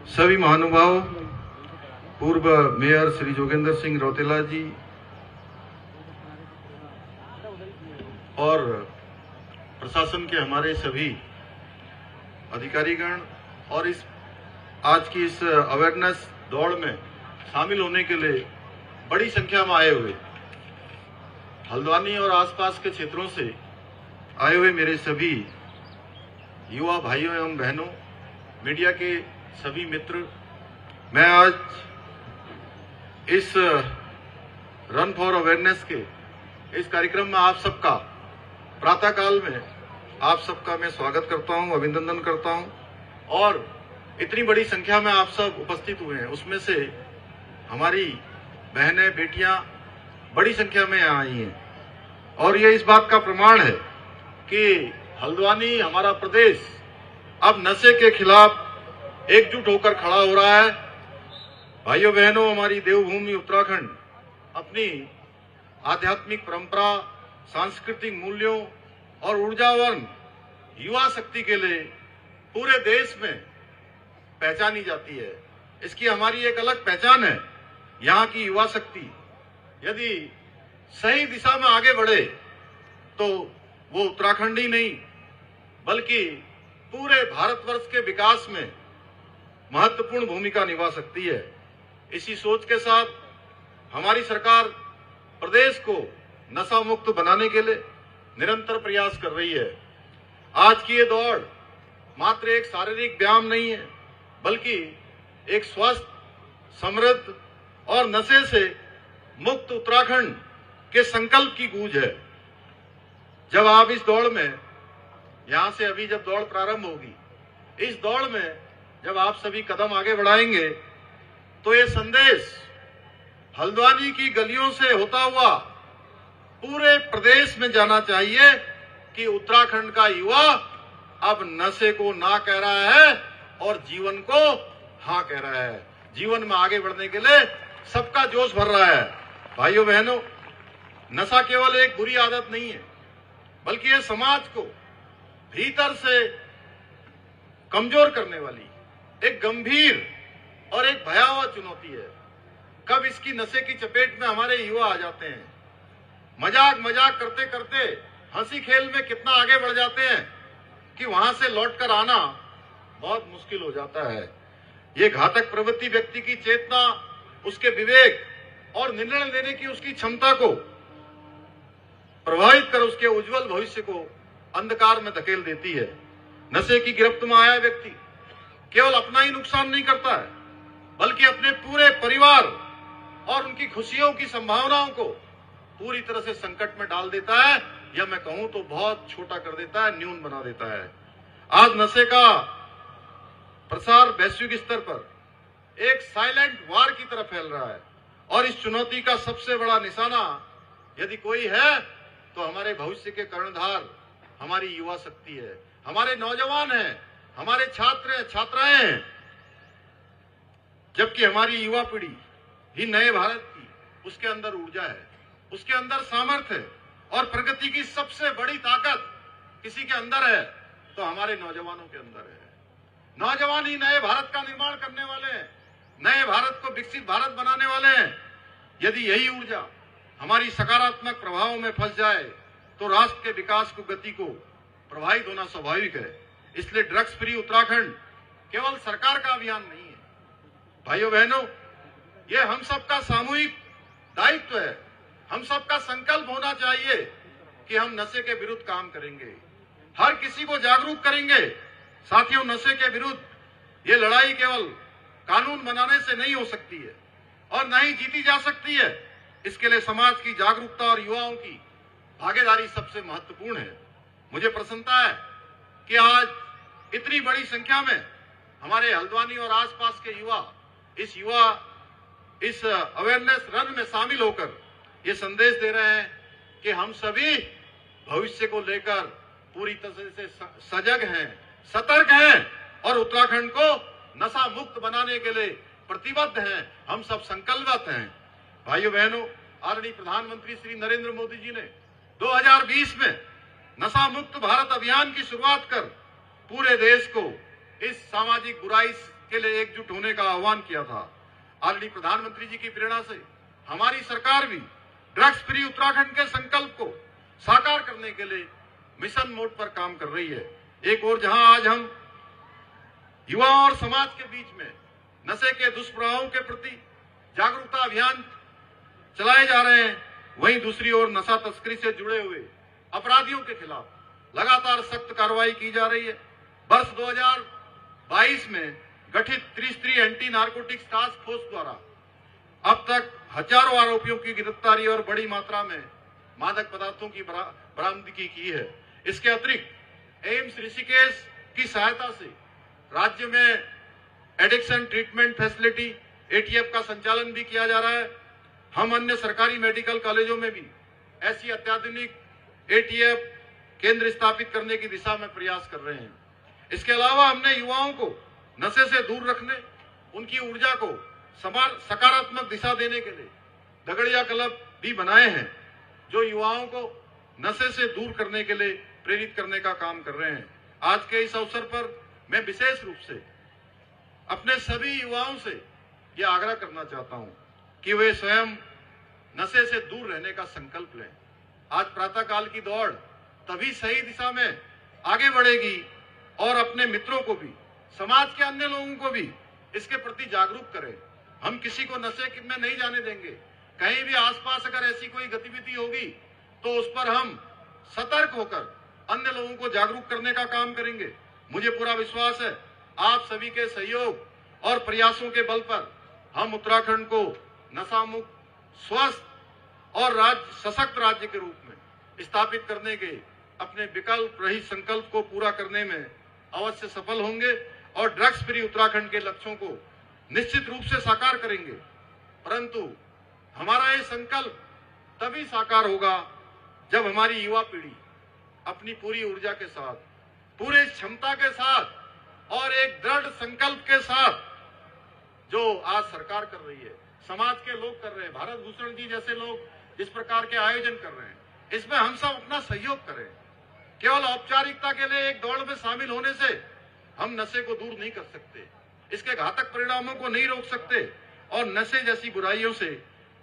सभी महानुभाव, पूर्व मेयर श्री जोगेंद्र सिंह रौतेला जी और प्रशासन के हमारे सभी अधिकारीगण और इस आज की इस अवेयरनेस दौड़ में शामिल होने के लिए बड़ी संख्या में आए हुए हल्द्वानी और आसपास के क्षेत्रों से आए हुए मेरे सभी युवा भाइयों एवं बहनों, मीडिया के सभी मित्र, मैं आज इस रन फॉर अवेयरनेस के इस कार्यक्रम में आप सबका प्रातःकाल में आप सबका मैं स्वागत करता हूं, अभिनंदन करता हूं। और इतनी बड़ी संख्या में आप सब उपस्थित हुए हैं, उसमें से हमारी बहनें बेटियां बड़ी संख्या में यहाँ आई हैं और ये इस बात का प्रमाण है कि हल्द्वानी हमारा प्रदेश अब नशे के खिलाफ एकजुट होकर खड़ा हो रहा है। भाइयों बहनों, हमारी देवभूमि उत्तराखंड अपनी आध्यात्मिक परंपरा, सांस्कृतिक मूल्यों और ऊर्जावान युवा शक्ति के लिए पूरे देश में पहचानी जाती है। इसकी हमारी एक अलग पहचान है। यहाँ की युवा शक्ति यदि सही दिशा में आगे बढ़े तो वो उत्तराखंड ही नहीं बल्कि पूरे भारतवर्ष के विकास में महत्वपूर्ण भूमिका निभा सकती है। इसी सोच के साथ हमारी सरकार प्रदेश को नशा मुक्त बनाने के लिए निरंतर प्रयास कर रही है। आज की ये दौड़ मात्र एक शारीरिक व्यायाम नहीं है बल्कि एक स्वस्थ, समृद्ध और नशे से मुक्त उत्तराखंड के संकल्प की गूंज है। जब आप इस दौड़ में यहां से अभी जब दौड़ प्रारंभ होगी, इस दौड़ में जब आप सभी कदम आगे बढ़ाएंगे तो ये संदेश हल्द्वानी की गलियों से होता हुआ पूरे प्रदेश में जाना चाहिए कि उत्तराखंड का युवा अब नशे को ना कह रहा है और जीवन को हाँ कह रहा है। जीवन में आगे बढ़ने के लिए सबका जोश भर रहा है। भाइयों बहनों, नशा केवल एक बुरी आदत नहीं है बल्कि ये समाज को भीतर से कमजोर करने वाली एक गंभीर और एक भयावह चुनौती है। कब इसकी नशे की चपेट में हमारे युवा आ जाते हैं, मजाक करते करते हंसी खेल में कितना आगे बढ़ जाते हैं कि वहां से लौटकर आना बहुत मुश्किल हो जाता है। ये घातक प्रवृत्ति व्यक्ति की चेतना, उसके विवेक और निर्णय लेने की उसकी क्षमता को प्रभावित कर उसके उज्जवल भविष्य को अंधकार में धकेल देती है। नशे की गिरफ्त में आया व्यक्ति केवल अपना ही नुकसान नहीं करता है बल्कि अपने पूरे परिवार और उनकी खुशियों की संभावनाओं को पूरी तरह से संकट में डाल देता है, या मैं कहूं तो बहुत छोटा कर देता है, न्यून बना देता है। आज नशे का प्रसार वैश्विक स्तर पर एक साइलेंट वार की तरफ फैल रहा है और इस चुनौती का सबसे बड़ा निशाना यदि कोई है तो हमारे भविष्य के कर्णधार हमारी युवा शक्ति है, हमारे नौजवान हैं, हमारे छात्र छात्राएं हैं। जबकि हमारी युवा पीढ़ी ही नए भारत की, उसके अंदर ऊर्जा है, उसके अंदर सामर्थ्य है और प्रगति की सबसे बड़ी ताकत किसी के अंदर है तो हमारे नौजवानों के अंदर है। नौजवान ही नए भारत का निर्माण करने वाले हैं, नए भारत को विकसित भारत बनाने वाले हैं। यदि यही ऊर्जा हमारी सकारात्मक प्रभावों में फंस जाए तो राष्ट्र के विकास को गति को प्रभावित होना स्वाभाविक है। इसलिए ड्रग्स फ्री उत्तराखंड केवल सरकार का अभियान नहीं है। भाइयों बहनों, ये हम सबका सामूहिक दायित्व है। हम सबका संकल्प होना चाहिए कि हम नशे के विरुद्ध काम करेंगे, हर किसी को जागरूक करेंगे। साथियों, नशे के विरुद्ध ये लड़ाई केवल कानून बनाने से नहीं हो सकती है और न ही जीती जा सकती है। इसके लिए समाज की जागरूकता और युवाओं की भागीदारी सबसे महत्वपूर्ण है। मुझे प्रसन्नता है कि आज इतनी बड़ी संख्या में हमारे हल्द्वानी और आसपास के युवा इस अवेयरनेस रन में शामिल होकर ये संदेश दे रहे हैं कि हम सभी भविष्य को लेकर पूरी तरह से सजग हैं, सतर्क हैं और उत्तराखंड को नशा मुक्त बनाने के लिए प्रतिबद्ध हैं। हम सब संकल्पित हैं। भाइयों बहनों, आदरणीय प्रधानमंत्री श्री नरेंद्र मोदी जी ने 2020 में नशा मुक्त भारत अभियान की शुरुआत कर पूरे देश को इस सामाजिक बुराई के लिए एकजुट होने का आह्वान किया था। आदरणीय प्रधानमंत्री जी की प्रेरणा से हमारी सरकार भी ड्रग्स फ्री उत्तराखंड के संकल्प को साकार करने के लिए मिशन मोड पर काम कर रही है। एक और जहां आज हम युवा और समाज के बीच में नशे के दुष्प्रभावों के प्रति जागरूकता अभियान चलाए जा रहे हैं, वहीं दूसरी ओर नशा तस्करी से जुड़े हुए अपराधियों के खिलाफ लगातार सख्त कार्रवाई की जा रही है। वर्ष 2022 में गठित त्रिस्तरीय एंटी नारकोटिक्स टास्क फोर्स द्वारा अब तक हजारों आरोपियों की गिरफ्तारी और बड़ी मात्रा में मादक पदार्थों की बरामदगी की है। इसके अतिरिक्त एम्स ऋषिकेश की सहायता से राज्य में एडिक्शन ट्रीटमेंट फैसिलिटी एटीएफ का संचालन भी किया जा रहा है। हम अन्य सरकारी मेडिकल कॉलेजों में भी ऐसी अत्याधुनिक एटीएफ केंद्र स्थापित करने की दिशा में प्रयास कर रहे हैं। इसके अलावा हमने युवाओं को नशे से दूर रखने, उनकी ऊर्जा को सकारात्मक दिशा देने के लिए दगड़िया क्लब भी बनाए हैं, जो युवाओं को नशे से दूर करने के लिए प्रेरित करने का काम कर रहे हैं। आज के इस अवसर पर मैं विशेष रूप से अपने सभी युवाओं से यह आग्रह करना चाहता हूं कि वे स्वयं नशे से दूर रहने का संकल्प लें। आज प्रातःकाल की दौड़ तभी सही दिशा में आगे बढ़ेगी और अपने मित्रों को भी, समाज के अन्य लोगों को भी इसके प्रति जागरूक करें। हम किसी को नशे में नहीं जाने देंगे। कहीं भी आसपास अगर ऐसी कोई गतिविधि होगी तो उस पर हम सतर्क होकर अन्य लोगों को जागरूक करने का काम करेंगे। मुझे पूरा विश्वास है आप सभी के सहयोग और प्रयासों के बल पर हम उत्तराखंड को नशा मुक्त, स्वस्थ और सशक्त राज्य के रूप में स्थापित करने के अपने विकल्प रहित संकल्प को पूरा करने में अवश्य सफल होंगे और ड्रग्स फ्री उत्तराखंड के लक्ष्यों को निश्चित रूप से साकार करेंगे। परंतु हमारा ये संकल्प तभी साकार होगा जब हमारी युवा पीढ़ी अपनी पूरी ऊर्जा के साथ, पूरे क्षमता के साथ और एक दृढ़ संकल्प के साथ जो आज सरकार कर रही है, समाज के लोग कर रहे हैं, भारत भूषण जी जैसे लोग जिस प्रकार के आयोजन कर रहे हैं, इसमें हम सब अपना सहयोग करें। केवल औपचारिकता के लिए एक दौड़ में शामिल होने से हम नशे को दूर नहीं कर सकते, इसके घातक परिणामों को नहीं रोक सकते और नशे जैसी बुराइयों से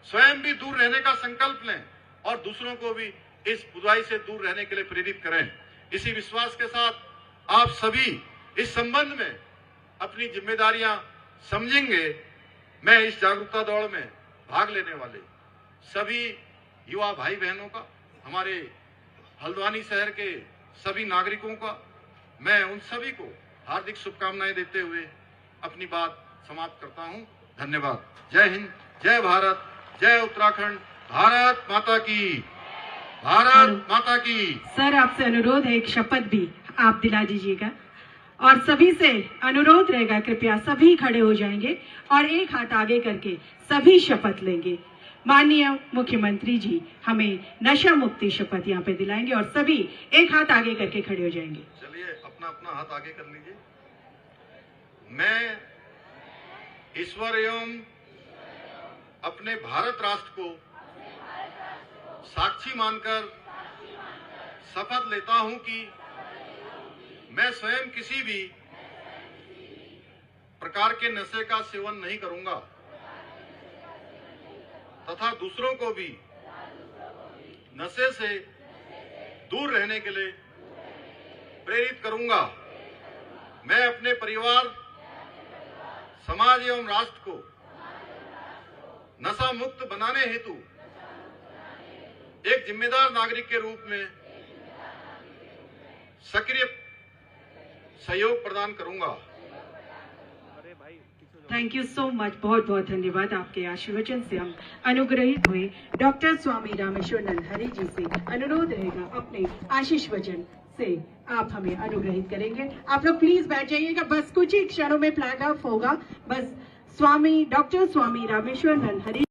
स्वयं भी दूर रहने का संकल्प लें और दूसरों को भी इस बुराई से दूर रहने के लिए प्रेरित करें। इसी विश्वास के साथ आप सभी इस संबंध में अपनी जिम्मेदारियां समझेंगे। मैं इस जागरूकता दौड़ में भाग लेने वाले सभी युवा भाई बहनों का, हमारे हल्द्वानी शहर के सभी नागरिकों का, मैं उन सभी को हार्दिक शुभकामनाएं देते हुए अपनी बात समाप्त करता हूं। धन्यवाद। जय हिंद, जय भारत, जय उत्तराखंड। भारत माता की, भारत माता की। सर, आपसे अनुरोध है, एक शपथ भी आप दिला दीजिएगा और सभी से अनुरोध रहेगा, कृपया सभी खड़े हो जाएंगे और एक हाथ आगे करके सभी शपथ लेंगे। माननीय मुख्यमंत्री जी हमें नशा मुक्ति शपथ यहाँ पे दिलाएंगे और सभी एक हाथ आगे करके खड़े हो जाएंगे। चलिए अपना अपना हाथ आगे कर लीजिए। मैं ईश्वर एवं अपने भारत राष्ट्र को साक्षी मानकर शपथ लेता हूं कि मैं स्वयं किसी भी प्रकार के नशे का सेवन नहीं करूंगा तथा दूसरों को भी नशे से दूर रहने के लिए प्रेरित करूंगा। मैं अपने परिवार, समाज एवं राष्ट्र को नशा मुक्त बनाने हेतु एक जिम्मेदार नागरिक के रूप में सक्रिय सहयोग प्रदान करूंगा। थैंक यू सो मच, बहुत बहुत धन्यवाद। आपके आशीर्वचन से हम अनुग्रहित हुए। डॉक्टर स्वामी रामेश्वर नंदहरी जी से अनुरोध रहेगा, अपने आशीष वचन से आप हमें अनुग्रहित करेंगे। आप लोग प्लीज बैठ जाइएगा, बस कुछ ही क्षणों में फ्लैग ऑफ होगा। बस डॉक्टर स्वामी रामेश्वर नंदहरी